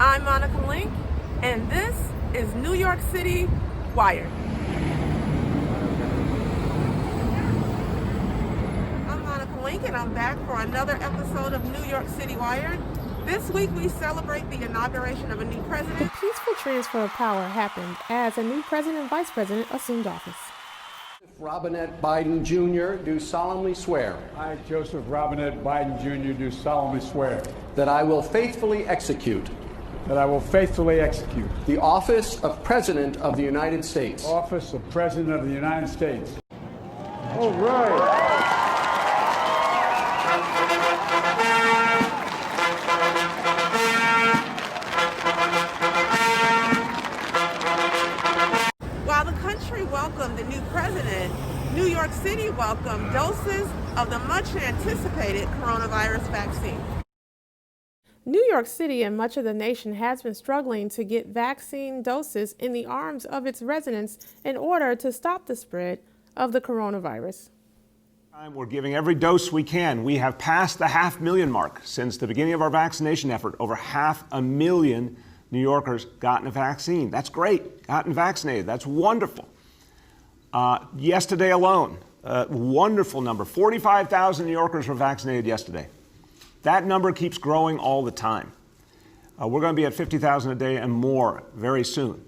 I'm Monica Link, and this is New York City Wired. I'm Monica Link, and I'm back for another episode of New York City Wired. This week we celebrate the inauguration of a new president. The peaceful transfer of power happened as a new president and vice president assumed office. Robinette Biden Jr. do solemnly swear. I, Joseph Robinette Biden Jr. do solemnly swear. That I will faithfully execute. That I will faithfully execute. The office of President of the United States. Office of President of the United States. All right. While the country welcomed the new president, New York City welcomed doses of the much-anticipated coronavirus vaccine. New York City and much of the nation has been struggling to get vaccine doses in the arms of its residents in order to stop the spread of the coronavirus. We're giving every dose we can. We have passed the 500,000 mark since the beginning of our vaccination effort. Over 500,000 New Yorkers gotten a vaccine. That's great. Gotten vaccinated. That's wonderful. Yesterday alone, wonderful number. 45,000 New Yorkers were vaccinated yesterday. That number keeps growing all the time. We're going to be at 50,000 a day and more very soon.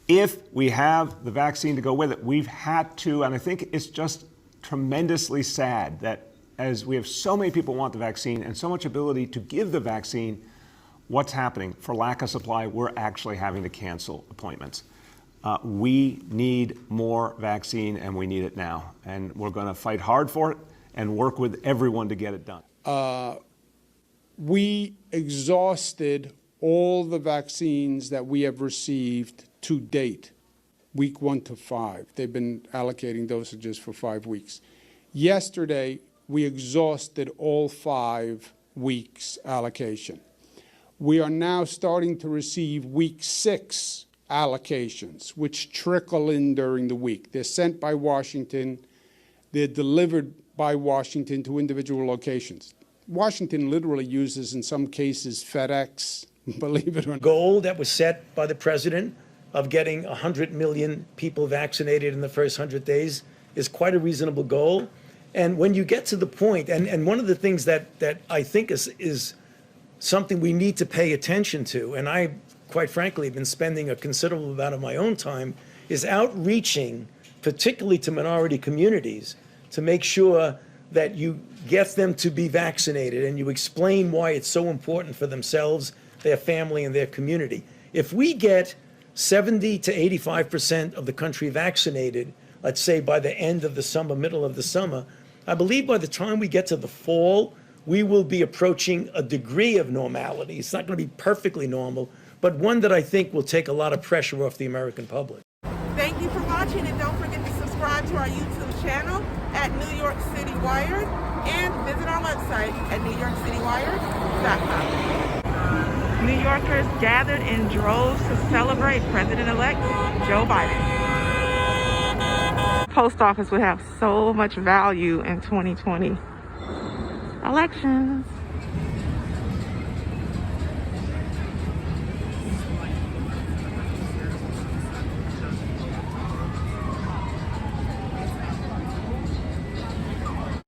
If we have the vaccine to go with it, we've had to, and I think it's just tremendously sad that as we have so many people want the vaccine and so much ability to give the vaccine, what's happening? For lack of supply, we're actually having to cancel appointments. We need more vaccine, and we need it now. And we're going to fight hard for it and work with everyone to get it done. We exhausted all the vaccines that we have received to date, week 1 to 5. They've been allocating dosages for 5 weeks. Yesterday, we exhausted all 5 weeks allocation. We are now starting to receive week 6 allocations, which trickle in during the week. They're sent by Washington. They're delivered by Washington to individual locations. Washington literally uses, in some cases, FedEx, believe it or not. Goal that was set by the president of getting 100 million people vaccinated in the first 100 days is quite a reasonable goal. And when you get to the point, and one of the things that I think is something we need to pay attention to, and I, quite frankly, have been spending a considerable amount of my own time, is outreaching, particularly to minority communities, to make sure that you get them to be vaccinated and you explain why it's so important for themselves, their family, and their community. If we get 70 to 85% of the country vaccinated, let's say by the end of the summer, middle of the summer, I believe by the time we get to the fall, we will be approaching a degree of normality. It's not going to be perfectly normal, but one that I think will take a lot of pressure off the American public. Thank you for watching, and don't forget to subscribe to our YouTube channel at New York City Wired and visit our website at newyorkcitywire.com. New Yorkers gathered in droves to celebrate President-elect Joe Biden. Post office would have so much value in 2020 elections.